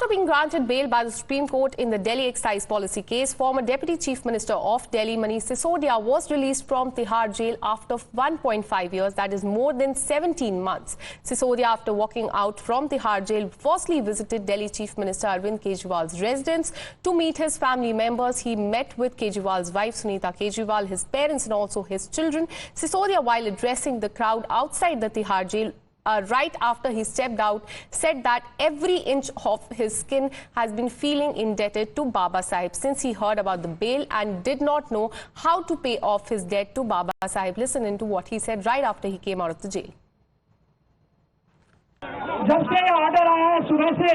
After being granted bail by the Supreme Court in the Delhi excise policy case, former Deputy Chief Minister of Delhi, Manish Sisodia, was released from Tihar jail after 1.5 years, that is more than 17 months. Sisodia, after walking out from Tihar jail, firstly visited Delhi Chief Minister Arvind Kejriwal's residence to meet his family members. He met with Kejriwal's wife, Sunita Kejriwal, his parents and also his children. Sisodia, while addressing the crowd outside the Tihar jail, right after he stepped out, said that every inch of his skin has been feeling indebted to Baba Sahib since he heard about the bail and did not know how to pay off his debt to Baba Sahib. Listen into what he said right after he came out of the jail. जब से order आया है सुबह से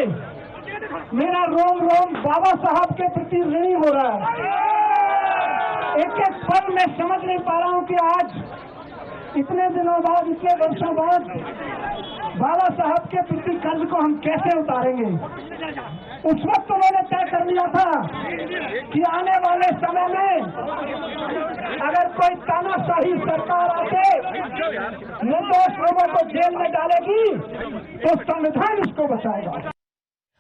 मेरा रोम रोम बाबा साहब के प्रति ऋणी हो रहा है। एक एक पल में समझ नहीं पा रहा हूं कि आज इतने दिनों बाद, इतने वर्षों बाद बाबा साहब के प्रति कर्ज को हम कैसे उतारेंगे। उस वक्त उन्होंने तय कर लिया था कि आने वाले समय में अगर कोई तानाशाही सरकार आके निर्दोष लोगों को जेल में डालेगी तो संविधान इसको बचाएगा।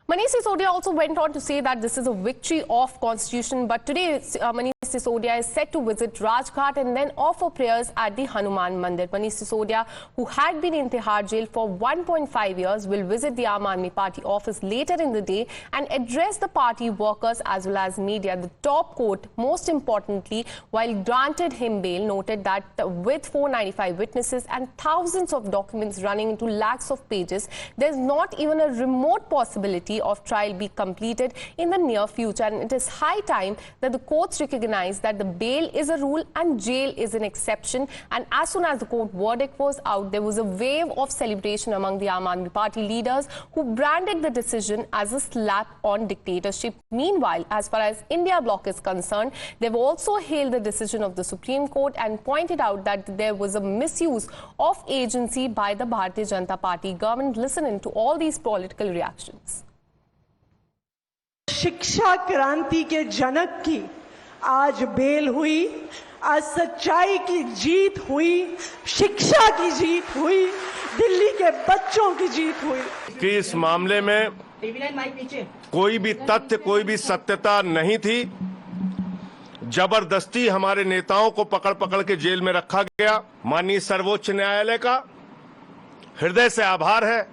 Manish Sisodia also went on to say that this is a victory of constitution, but today Manish Sisodia is set to visit Rajghat and then offer prayers at the Hanuman Mandir. Manish Sisodia, who had been in Tihar jail for 1.5 years, will visit the Aam Aadmi Party office later in the day and address the party workers as well as media. The top court, most importantly, while granted him bail, noted that with 495 witnesses and thousands of documents running into lakhs of pages, there's not even a remote possibility of trial be completed in the near future, and it is high time that the courts recognize that the bail is a rule and jail is an exception. And as soon as the court verdict was out, there was a wave of celebration among the Aam Aadmi Party leaders who branded the decision as a slap on dictatorship. Meanwhile, as far as India bloc is concerned, they've also hailed the decision of the Supreme Court and pointed out that there was a misuse of agency by the Bharatiya Janata Party government. Listen into all these political reactions. शिक्षा क्रांति के जनक की आज bell हुई, आज सच्चाई की जीत हुई, शिक्षा की जीत हुई, दिल्ली के बच्चों की जीत हुई कि इस मामले में कोई भी तथ्य, कोई भी सत्यता नहीं थी। जबरदस्ती हमारे नेताओं को पकड़ पकड़ के जेल में रखा गया। माननीय सर्वोच्च न्यायालय का हृदय से आभार है,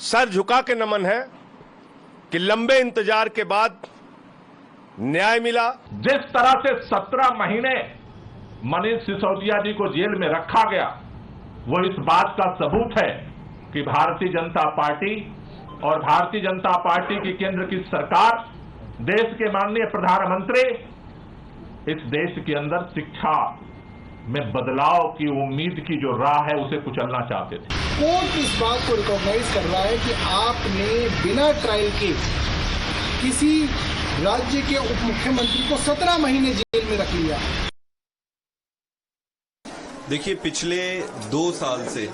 सर झुका के नमन है कि लंबे इंतजार के बाद न्याय मिला। जिस तरह से 17 महीने मनीष सिसोदिया जी को जेल में रखा गया, वो इस बात का सबूत है कि भारतीय जनता पार्टी और भारतीय जनता पार्टी की केंद्र की सरकार, देश के माननीय प्रधानमंत्री इस देश के अंदर शिक्षा में बदलाव की उम्मीद की जो राह है उसे कुचलना चाहते थे। कोर्ट इस बात को रिकॉग्नाइज कर रहा है कि आपने बिना ट्रायल के किसी राज्य के उप मुख्यमंत्री को 17 महीने जेल में रख लिया। देखिए, पिछले 2 साल से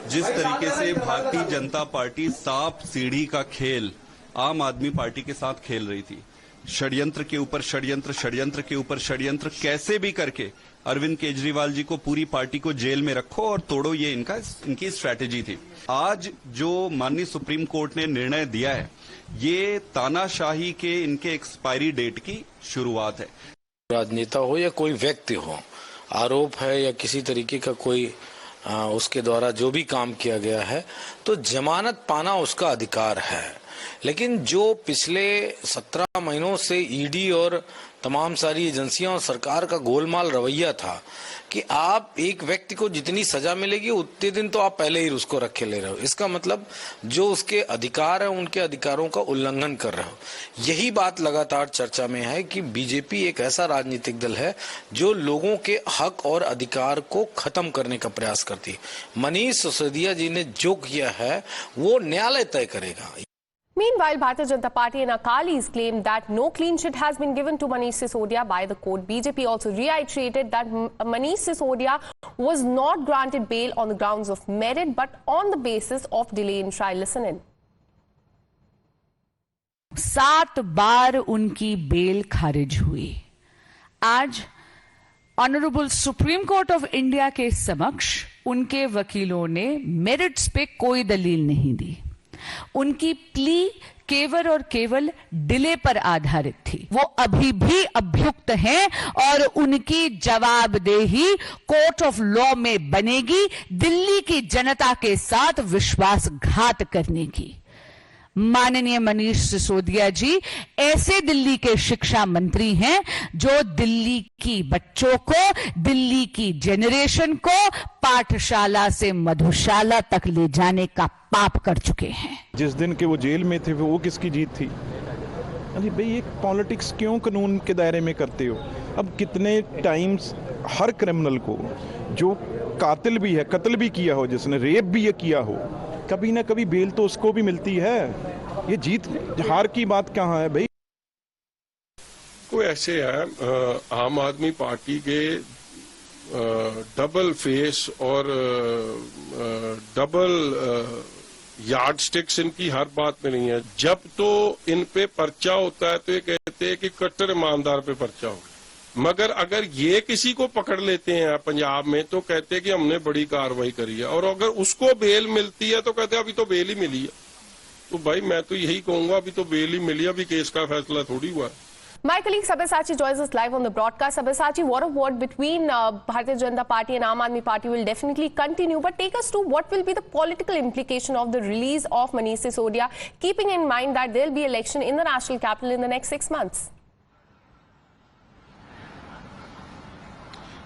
जिस तरीके से भारतीय जनता पार्टी सांप सीढ़ी का खेल आम आदमी पार्टी के साथ खेल रही थी, षड्यंत्र के ऊपर षड्यंत्र, षड्यंत्र के ऊपर षड्यंत्र, कैसे भी करके अरविंद केजरीवाल जी को, पूरी पार्टी को जेल में रखो और तोड़ो, ये इनकी स्ट्रैटेजी थी। आज जो माननीय सुप्रीम कोर्ट ने निर्णय दिया है, ये तानाशाही के इनके एक्सपायरी डेट की शुरुआत है। राजनेता हो या कोई व्यक्ति हो, आरोप है या किसी तरीके का कोई उसके द्वारा जो भी काम किया गया है, तो जमानत पाना उसका अधिकार है। लेकिन जो पिछले 17 महीनों से ईडी और तमाम सारी एजेंसियां और सरकार का गोलमाल रवैया था कि आप एक व्यक्ति को जितनी सजा मिलेगी उतने दिन तो आप पहले ही उसको रखे ले रहे हो, इसका मतलब जो उसके अधिकार है उनके अधिकारों का उल्लंघन कर रहे हो। यही बात लगातार चर्चा में है कि बीजेपी एक ऐसा राजनीतिक दल है जो लोगों के हक और अधिकार को खत्म करने का प्रयास करती है। मनीष सिसोदिया जी ने जो किया है वो न्यायालय तय करेगा। Meanwhile, Bharatiya Janata Party and Akalis claimed that no clean sheet has been given to Manish Sisodia by the court. BJP also reiterated that Manish Sisodia was not granted bail on the grounds of merit but on the basis of delay in trial. Listen in. 7 बार उनकी bell खारिज हुई। आज honourable supreme court of India के समक्ष उनके वकीलों ने merits पे कोई दलील नहीं दी। उनकी प्ली केवल और केवल डिले पर आधारित थी, वो अभी भी अभियुक्त हैं और उनकी जवाबदेही कोर्ट ऑफ लॉ में बनेगी दिल्ली की जनता के साथ विश्वासघात करने की। माननीय मनीष सिसोदिया जी ऐसे दिल्ली के शिक्षा मंत्री हैं जो दिल्ली की बच्चों को, दिल्ली की जेनरेशन को पाठशाला से मधुशाला तक ले जाने का पाप कर चुके हैं। जिस दिन के वो जेल में थे वो किसकी जीत थी? अरे भाई, ये पॉलिटिक्स क्यों कानून के दायरे में करते हो? अब कितने टाइम्स हर क्रिमिनल को, जो कातिल भी है, कत्ल भी किया हो, जिसने रेप भी किया हो, कभी ना कभी बेल तो उसको भी मिलती है। ये जीत हार की बात कहाँ है भाई? कोई ऐसे है आम आदमी पार्टी के डबल फेस और डबल यार्ड स्टिक्स इनकी हर बात में नहीं है। जब तो इन पे पर्चा होता है तो ये कहते हैं कि कट्टर ईमानदार पे पर्चा हो, मगर अगर ये किसी को पकड़ लेते हैं पंजाब में तो कहते हैं कि हमने बड़ी कार्रवाई करी है, और अगर उसको बेल मिलती है तो कहते हैं अभी तो बेल ही मिली है। तो भाई मैं तो यही कहूंगा अभी तो बेल ही मिली है, अभी केस का फैसला थोड़ी हुआ है। My colleague Sabyasachi joins us live on the broadcast. Sabyasachi, war of word between Bharatiya Janata Party and Aam Aadmi Party will definitely continue. But take us to what will be the political implication of the release of Manish Sisodia, keeping in mind that there will be election in the national capital in the next 6 months.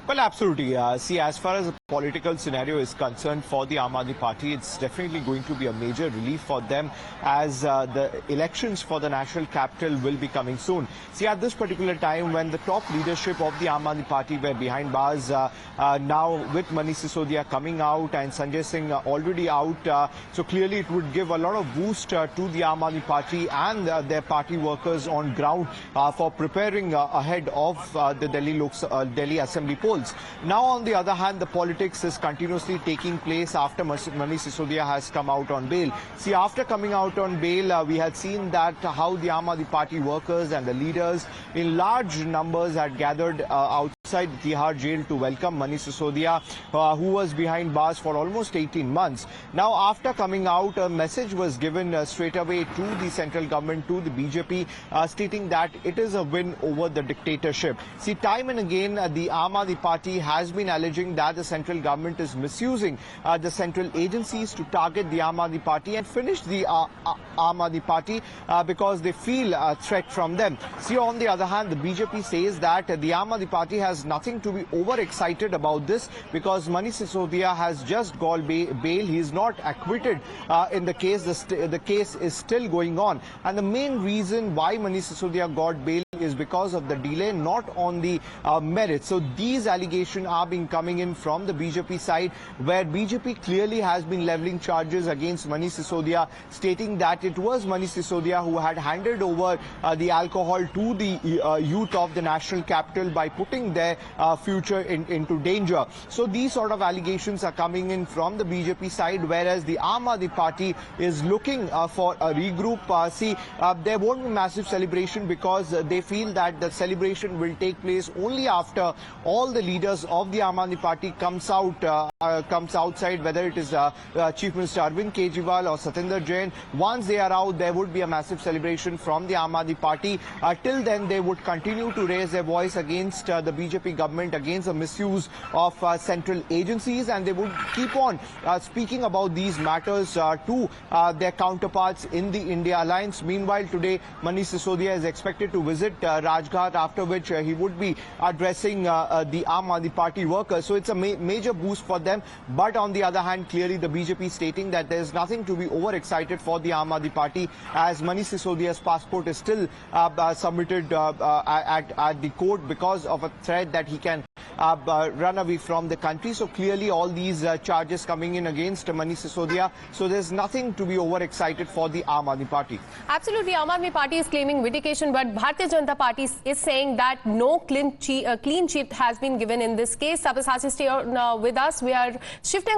Well, absolutely. See, as far as the political scenario is concerned for the Aam Aadmi Party, it's definitely going to be a major relief for them as the elections for the national capital will be coming soon. See, at this particular time when the top leadership of the Aam Aadmi Party were behind bars, now with Manish Sisodia coming out and Sanjay Singh already out, so clearly it would give a lot of boost to the Aam Aadmi Party and their party workers on ground for preparing ahead of the Delhi Assembly polls. Now, on the other hand, the politics is continuously taking place after Manish Sisodia has come out on bail. See, after coming out on bail, we had seen that how the Aam Aadmi Party workers and the leaders in large numbers had gathered outside Tihar jail to welcome Manish Sisodia, who was behind bars for almost 18 months. Now, after coming out, a message was given straight away to the central government, to the BJP, stating that it is a win over the dictatorship. See, time and again, the Aam Aadmi Party has been alleging that the central government is misusing the central agencies to target the Aam Aadmi Party and finish the Aam Aadmi Party because they feel a threat from them. See, on the other hand, the BJP says that the Aam Aadmi Party has nothing to be overexcited about this because Manish Sisodia has just got bail. He is not acquitted in the case. The case is still going on. And the main reason why Manish Sisodia got bail is because of the delay, not on the merits. So these allegations are being coming in from the BJP side, where BJP clearly has been leveling charges against Manish Sisodia, stating that it was Manish Sisodia who had handed over the alcohol to the youth of the national capital by putting their future into danger. So these sort of allegations are coming in from the BJP side, whereas the Aam Aadmi Party is looking for a regroup. There won't be massive celebration because they feel that the celebration will take place only after all the leaders of the Aam Aadmi Party comes outside, whether it is Chief Minister Arvind Kejriwal or Satinder Jain. Once they are out, there would be a massive celebration from the Aam Aadmi Party. Till then, they would continue to raise their voice against the BJP government, against the misuse of central agencies, and they would keep on speaking about these matters to their counterparts in the India Alliance. Meanwhile, today, Manish Sisodia is expected to visit Rajghat, after which he would be addressing the Aam Aadmi Party workers. So it's a major boost for them. But on the other hand, clearly the BJP stating that there is nothing to be overexcited for the Aam Aadmi Party, as Manish Sisodia's passport is still submitted at the court because of a threat that he can run away from the country. So clearly all these charges coming in against Manish Sisodia. So there's nothing to be overexcited for the Aam Aadmi Party. Absolutely, Aam Aadmi Party is claiming vindication, but Bharatiya Janata Party is saying that no clean sheet has been given in this case. Sabyasachi, stay with us. We are shifting